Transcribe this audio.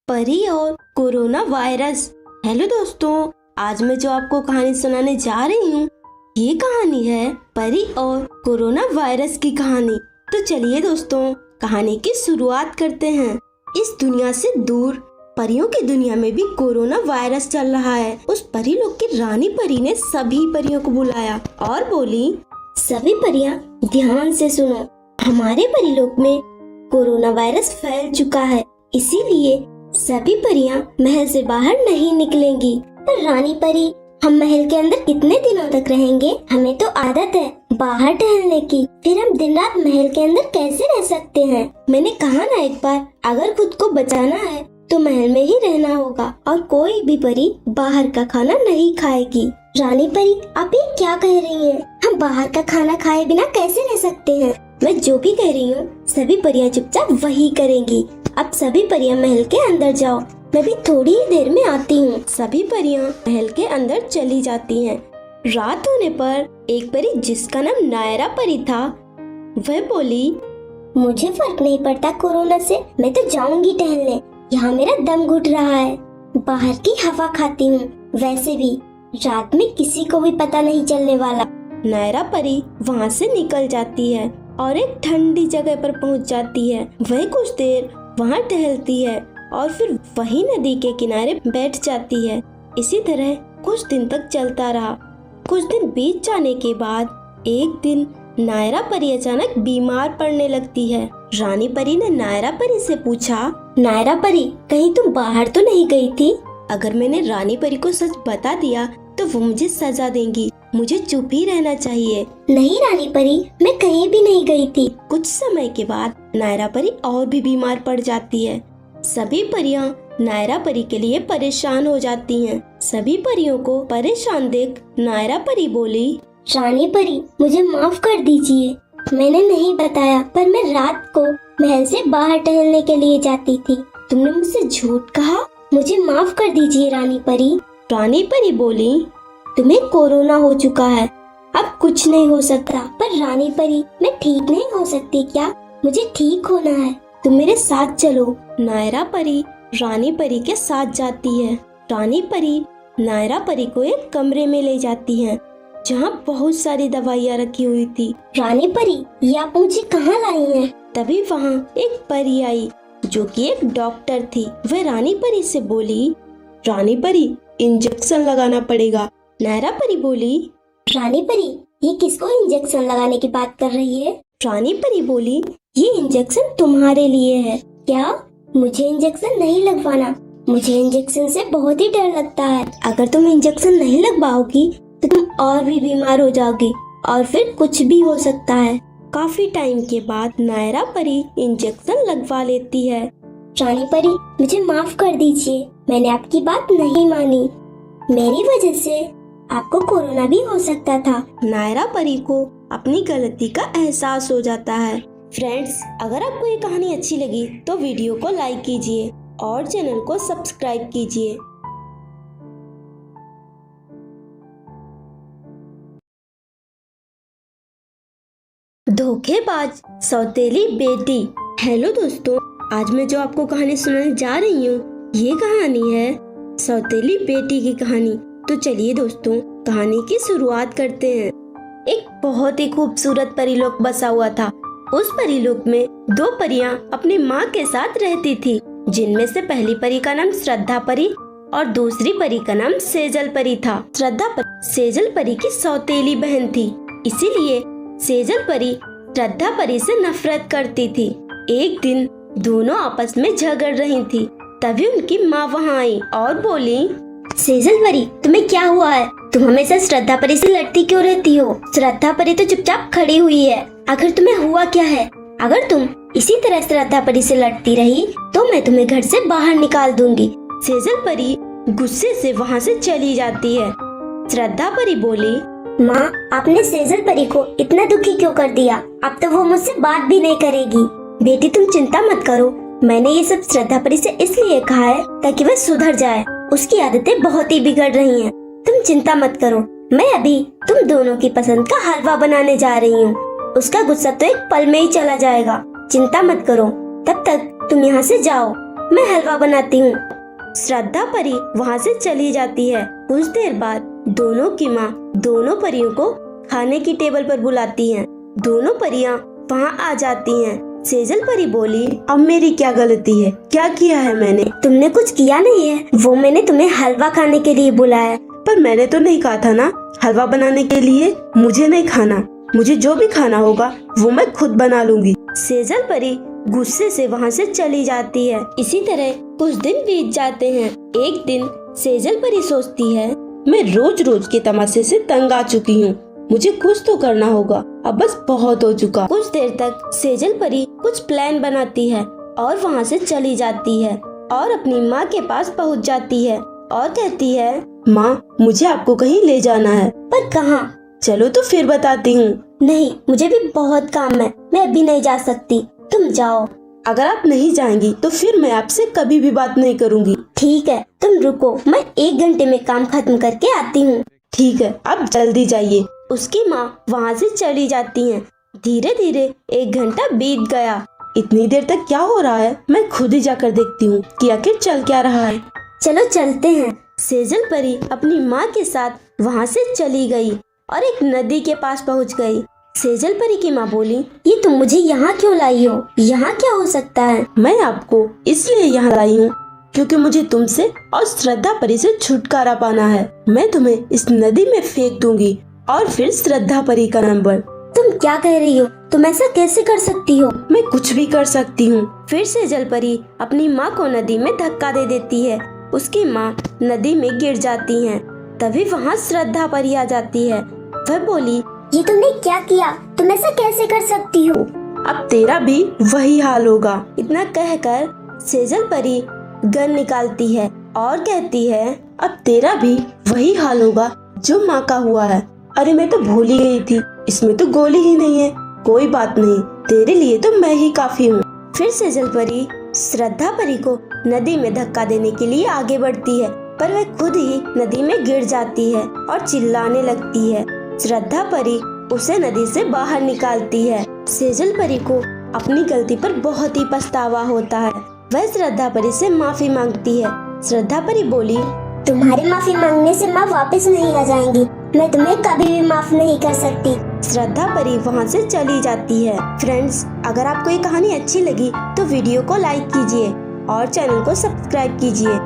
परी और corona virus. Hello दोस्तों, आज मैं जो आपको कहानी सुनाने जा रही हूँ ये कहानी है परी और कोरोना वायरस की कहानी। तो चलिए दोस्तों, कहानी की शुरुआत करते हैं। इस दुनिया से दूर परियों की दुनिया में भी कोरोना वायरस चल रहा है। उस परी लोग की रानी परी ने सभी परियों को बुलाया और बोली, सभी परियां ध्यान से सुनो, हमारे परिलोक में कोरोना वायरस फैल चुका है, इसीलिए सभी परियां महल से बाहर नहीं निकलेंगी। पर रानी परी, हम महल के अंदर कितने दिनों तक रहेंगे? हमें तो आदत है बाहर टहलने की, फिर हम दिन रात महल के अंदर कैसे रह सकते हैं? मैंने कहा ना एक बार, अगर खुद को बचाना है तो महल में ही रहना होगा और कोई भी परी बाहर का खाना नहीं खाएगी। रानी परी, आप ये क्या कह रही हैं? हम बाहर का खाना खाए बिना कैसे रह सकते हैं? मैं जो भी कह रही हूँ सभी परियां चुपचाप वही करेंगी। अब सभी परियां महल के अंदर जाओ, मैं भी थोड़ी ही देर में आती हूँ। सभी परियां महल के अंदर चली जाती हैं। रात होने पर एक परी जिसका नाम नायरा परी था, वह बोली, मुझे फर्क नहीं पड़ता कोरोना से, मैं तो जाऊंगी टहलने, यहाँ मेरा दम घुट रहा है, बाहर की हवा खाती हूँ, वैसे भी रात में किसी को भी पता नहीं चलने वाला। नायरा परी वहाँ से निकल जाती है और एक ठंडी जगह पर पहुँच जाती है। वह कुछ देर वहाँ टहलती है और फिर वही नदी के किनारे बैठ जाती है। इसी तरह कुछ दिन तक चलता रहा। कुछ दिन बीत जाने के बाद एक दिन नायरा परी अचानक बीमार पड़ने लगती है। रानी परी ने नायरा परी से पूछा, नायरा परी, कहीं तुम बाहर तो नहीं गई थी? अगर मैंने रानी परी को सच बता दिया तो वो मुझे सजा देंगी, मुझे चुप ही रहना चाहिए। नहीं रानी परी, मैं कहीं भी नहीं गई थी। कुछ समय के बाद नायरा परी और भी बीमार पड़ जाती है। सभी परियां नायरा परी के लिए परेशान हो जाती हैं। सभी परियों को परेशान देख नायरा परी बोली, रानी परी, मुझे माफ कर दीजिए, मैंने नहीं बताया, पर मैं रात को महल से बाहर टहलने के लिए जाती थी, तुमने मुझसे झूठ कहा, मुझे माफ कर दीजिए रानी परी। रानी परी बोली, तुम्हें कोरोना हो चुका है, अब कुछ नहीं हो सकता। पर रानी परी, मैं ठीक नहीं हो सकती क्या? मुझे ठीक होना है, तुम मेरे साथ चलो। नायरा परी रानी परी के साथ जाती है। रानी परी नायरा परी को एक कमरे में ले जाती है जहाँ बहुत सारी दवाइयाँ रखी हुई थी। रानी परी, ये आप मुझे कहाँ लाई हैं? तभी वहाँ एक परी आई जो कि एक डॉक्टर थी। वह रानी परी से बोली, रानी परी, इंजेक्शन लगाना पड़ेगा। नायरा परी बोली, रानी परी, ये किसको इंजेक्शन लगाने की बात कर रही है? रानी परी बोली, ये इंजेक्शन तुम्हारे लिए है। क्या? मुझे इंजेक्शन नहीं लगवाना, मुझे इंजेक्शन से बहुत ही डर लगता है। अगर तुम इंजेक्शन नहीं लगवाओगी तो तुम और भी बीमार हो जाओगी और फिर कुछ भी हो सकता है। काफी टाइम के बाद नायरा परी इंजेक्शन लगवा लेती है। रानी परी, मुझे माफ कर दीजिए, मैंने आपकी बात नहीं मानी, मेरी वजह से आपको कोरोना भी हो सकता था। नायरा परी को अपनी गलती का एहसास हो जाता है। फ्रेंड्स, अगर आपको ये कहानी अच्छी लगी तो वीडियो को लाइक कीजिए और चैनल को सब्सक्राइब कीजिए। धोखेबाज सौतेली बेटी। हेलो दोस्तों, आज मैं जो आपको कहानी सुनाने जा रही हूँ ये कहानी है सौतेली बेटी की कहानी। तो चलिए दोस्तों, कहानी की शुरुआत करते हैं। एक बहुत ही खूबसूरत परीलोक बसा हुआ था। उस परीलोक में दो परियां अपनी माँ के साथ रहती थी, जिनमें से पहली परी का नाम श्रद्धा परी और दूसरी परी का नाम सेजल परी था। श्रद्धा परी सेजल परी की सौतेली बहन थी, इसीलिए सेजल परी श्रद्धा परी से नफरत करती थी। एक दिन दोनों आपस में झगड़ रही थी, तभी उनकी माँ वहाँ आई और बोली, सेजल परी, तुम्हें क्या हुआ है? तुम हमेशा श्रद्धा परी से लड़ती क्यों रहती हो? श्रद्धा परी तो चुपचाप खड़ी हुई है, आखिर तुम्हें हुआ क्या है? अगर तुम इसी तरह श्रद्धा परी से लड़ती रही तो मैं तुम्हें घर से बाहर निकाल दूंगी। सेजल परी गुस्से से वहाँ से चली जाती है। श्रद्धा परी बोली, माँ, आपने सेजल परी को इतना दुखी क्यों कर दिया? अब तो वो मुझसे बात भी नहीं करेगी। बेटी, तुम चिंता मत करो, मैंने ये सब श्रद्धा परी से इसलिए कहा है ताकि वह सुधर जाए, उसकी आदतें बहुत ही बिगड़ रही हैं। तुम चिंता मत करो, मैं अभी तुम दोनों की पसंद का हलवा बनाने जा रही हूँ, उसका गुस्सा तो एक पल में ही चला जाएगा, चिंता मत करो। तब तक तुम यहाँ से जाओ, मैं हलवा बनाती हूँ। श्रद्धा परी वहाँ से चली जाती है। कुछ देर बाद दोनों की माँ दोनों परियों को खाने की टेबल पर बुलाती हैं। दोनों परियां वहाँ आ जाती हैं। सेजल परी बोली, अब मेरी क्या गलती है? क्या किया है मैंने? तुमने कुछ किया नहीं है, वो मैंने तुम्हें हलवा खाने के लिए बुलाया। पर मैंने तो नहीं कहा था ना हलवा बनाने के लिए मुझे नहीं खाना। मुझे जो भी खाना होगा वो मैं खुद बना लूंगी। सेजल परी गुस्से से वहाँ से चली जाती है। इसी तरह कुछ दिन बीत जाते हैं। एक दिन सेजल परी सोचती है, मैं रोज रोज के तमाशे से तंग आ चुकी हूँ, मुझे कुछ तो करना होगा, अब बस बहुत हो चुका। कुछ देर तक सेजल परी कुछ प्लान बनाती है और वहाँ से चली जाती है और अपनी माँ के पास पहुँच जाती है और कहती है, माँ मुझे आपको कहीं ले जाना है। पर कहाँ? चलो तो फिर बताती हूँ। नहीं, मुझे भी बहुत काम है, मैं अभी नहीं जा सकती, तुम जाओ। अगर आप नहीं जाएंगी तो फिर मैं आपसे कभी भी बात नहीं करूँगी। ठीक है, तुम रुको, मैं 1 घंटे में काम खत्म करके आती हूँ। ठीक है, आप जल्दी जाइए। उसकी माँ वहाँ से चली जाती हैं। धीरे धीरे 1 घंटा बीत गया। इतनी देर तक क्या हो रहा है? मैं खुद ही जाकर देखती हूँ कि आखिर चल क्या रहा है। चलो चलते हैं। सेजल परी अपनी माँ के साथ वहाँ से चली गई और एक नदी के पास पहुँच गई। सेजल परी की माँ बोली, ये तुम मुझे यहाँ क्यों लाई हो? यहाँ क्या हो सकता है? मैं आपको इसलिए यहाँ लाई हूँ क्योंकि मुझे तुमसे और श्रद्धा परी से छुटकारा पाना है। मैं तुम्हें इस नदी में फेंक दूंगी और फिर श्रद्धा परी का नंबर। तुम क्या कह रही हो? तुम ऐसा कैसे कर सकती हो? मैं कुछ भी कर सकती हूँ। फिर सेजल परी अपनी माँ को नदी में धक्का दे देती है। उसकी माँ नदी में गिर जाती हैं। तभी वहाँ श्रद्धा परी आ जाती है। वह बोली, ये तुमने क्या किया? तुम ऐसा कैसे कर सकती हो? अब तेरा भी वही हाल होगा। इतना कहकर सेजल परी गन निकालती है और कहती है, अब तेरा भी वही हाल होगा जो माँ का हुआ है। अरे मैं तो भूल ही गई थी, इसमें तो गोली ही नहीं है। कोई बात नहीं, तेरे लिए तो मैं ही काफी हूँ। फिर सेजल परी श्रद्धा परी को नदी में धक्का देने के लिए आगे बढ़ती है, पर वह खुद ही नदी में गिर जाती है और चिल्लाने लगती है। श्रद्धा परी उसे नदी से बाहर निकालती है। सेजल परी को अपनी गलती पर बहुत ही पछतावा होता है। वह श्रद्धा परी से माफी मांगती है। श्रद्धा परी बोली, तुम्हारे माफी मांगने से माँ वापस नहीं आ जाएंगी। मैं तुम्हें कभी भी माफ नहीं कर सकती। श्रद्धा परी वहाँ से चली जाती है। फ्रेंड्स, अगर आपको ये कहानी अच्छी लगी तो वीडियो को लाइक कीजिए और चैनल को सब्सक्राइब कीजिए।